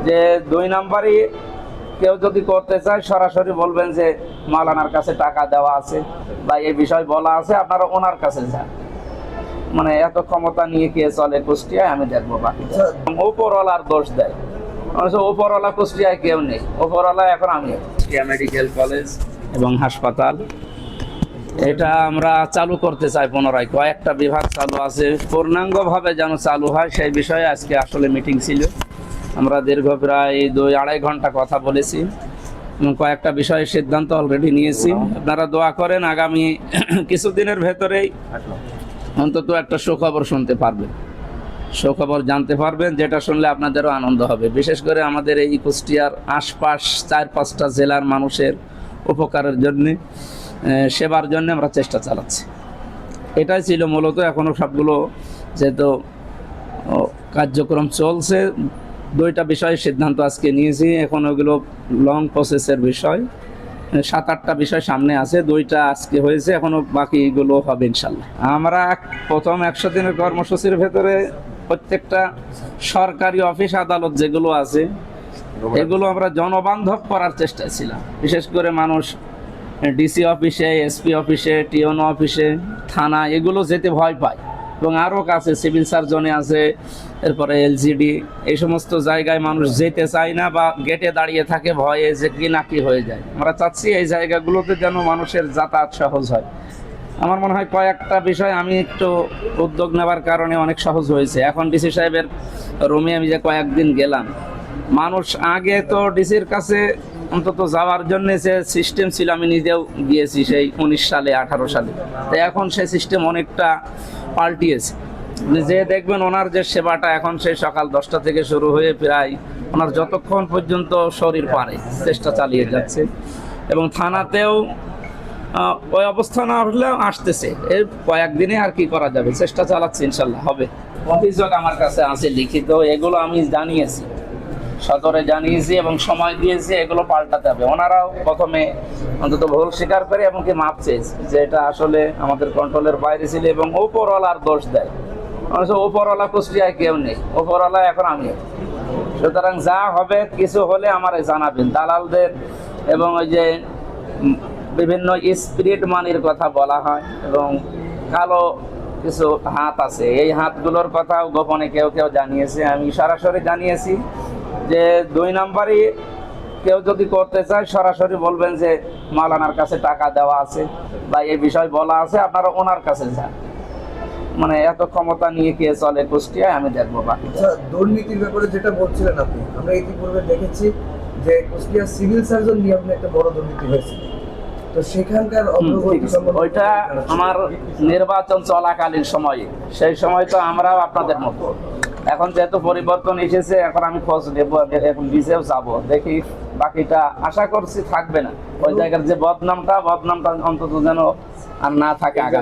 যে 2 নাম্বারই কেউ যদি করতে চায় সরাসরি বলবেন যে মাওলানার কাছে টাকা দেওয়া আছে বা এই বিষয় বলা আছে, আপনারা ওনার কাছে যান। মানে এত ক্ষমতা নিয়ে কে চলে কুষ্টিয়ায়, আমি দেখবো বাকি উপরওয়ালার দোষ দেয়। উপরওয়ালা কুষ্টিয়ায় কেউ নেই, উপরওয়ালা এখন আমি। কুষ্টিয়া মেডিকেল কলেজ এবং হাসপাতাল এটা আমরা চালু করতে চাই পুনরায়। কয়েকটা বিভাগ চালু আছে, পূর্ণাঙ্গভাবে যেন চালু হয় সেই বিষয়ে আজকে আসলে মিটিং ছিল। আমরা দীর্ঘ প্রায় 2-2.5 ঘন্টা কথা বলেছি এবং কয়েকটা বিষয়ে সিদ্ধান্ত অলরেডি নিয়েছি। আপনারা দোয়া করেন, আগামী কিছুদিনের ভেতরেই অন্তত একটা সুখবর শুনতে পারবেন, সুখবর জানতে পারবেন, যেটা শুনলে আপনাদেরও আনন্দ হবে। বিশেষ করে আমাদের এই কুষ্টিয়ার আশপাশ 4-5টা জেলার মানুষের উপকারের জন্যে, সেবার জন্য আমরা চেষ্টা চালাচ্ছি। এটাই ছিল মূলত। এখনও সবগুলো যেহেতু কার্যক্রম চলছে, 2টা বিষয়ে সিদ্ধান্ত আজকে নিয়েছি। এখন ওগুলো লং প্রসেসের বিষয়, 7-8টা বিষয় সামনে আছে। 2টা আজকে হয়েছে, এখনও বাকিগুলো হবে ইনশাল্লাহ। আমরা প্রথম 100 দিনের কর্মসূচির ভেতরে প্রত্যেকটা সরকারি অফিস আদালত যেগুলো আছে এগুলো আমরা জনবান্ধব করার চেষ্টায় ছিলাম। বিশেষ করে মানুষ ডিসি অফিসে, এসপি অফিসে, টিওনো অফিসে, থানা এগুলো যেতে ভয় পায় এবং আরও কাছে সিভিল সার্জনে আছে, এরপরে এলজিডি, এই সমস্ত জায়গায় মানুষ যেতে চায় না বা গেটে দাঁড়িয়ে থাকে ভয়ে যে কি না কি হয়ে যায়। আমরা চাচ্ছি এই জায়গাগুলোতে যেন মানুষের যাতায়াত সহজ হয়। আমার মনে হয় কয়েকটা বিষয় আমি একটু উদ্যোগ নেওয়ার কারণে অনেক সহজ হয়েছে। এখন ডিসি সাহেবের রুমে আমি যে কয়েকদিন গেলাম, মানুষ আগে তো ডিসির কাছে অন্তত যাওয়ার জন্য যে সিস্টেম ছিল, আমি নিজেও গিয়েছি সেই 19 সালে 18 সালে, তো এখন সেই সিস্টেম অনেকটা পাল্টিয়েছে। যে দেখবেন ওনার যে সেবাটা এখন সেই সকাল 10টা থেকে শুরু হয়ে প্রায় ওনার যতক্ষণ পর্যন্ত শরীর পারে চেষ্টা চালিয়ে যাচ্ছে। এবং থানাতেও ওই অবস্থা না হলেও আসতেছে, এর কয়েকদিনে আর কি করা যাবে, চেষ্টা চালাচ্ছে, ইনশাল্লাহ হবে। অভিযোগ আমার কাছে আছে লিখিত, এগুলো আমি জানিয়েছি, সদরে জানিয়েছি এবং সময় দিয়েছি, এগুলো পাল্টাতে হবে। ওনারাও প্রথমে অন্তত ভুল স্বীকার করে এবং কি মাপ চেয়েছে যে এটা আসলে আমাদের কন্ট্রোলের বাইরে ছিল এবং উপরওয়ালার দোষ দেয়। উপরওয়ালা কুষ্টিয়ায় কেউ নেই, উপরওয়ালা এখন আমি। সুতরাং যা হবে, কিছু হলে আমারে জানাবেন। দালালদের এবং ওই যে বিভিন্ন স্পিরিট মানির কথা বলা হয় এবং কালো কিছু হাত আছে, এই হাতগুলোর কথাও গোপনে কেউ কেউ জানিয়েছে। আমি সরাসরি জানিয়েছি যে 2 নাম্বারই কেউ যদি করতে চায় সরাসরি বলবেন যে মাওলানার কাছে টাকা দেওয়া আছে বা এই বিষয় বলা আছে, আপনারা ওনার কাছে যান। মানে এত ক্ষমতা নিয়ে কে চলে কুষ্টিয়ায়, আমি দেখবো বাকি। দুর্নীতির ব্যাপারে যেটা বলছিলেন আপনি, আমরা ইতিপূর্বে দেখেছি যে কুষ্টিয়া সিভিল সার্জন নিয়ে একটা বড় দুর্নীতি হয়েছে, তো সেখানকার ওইটা আমার নির্বাচন চলাকালীন সময়ে, সেই সময় তো আমরাও আপনাদের মতো। এখন যেহেতু পরিবর্তন এসেছে, এখন আমি খোঁজ নেবো, এখন নিজেও যাবো, দেখি বাকিটা আশা করছি থাকবে না। ওই জায়গার যে বদনামটা অন্তত যেন আর না থাকে আগামী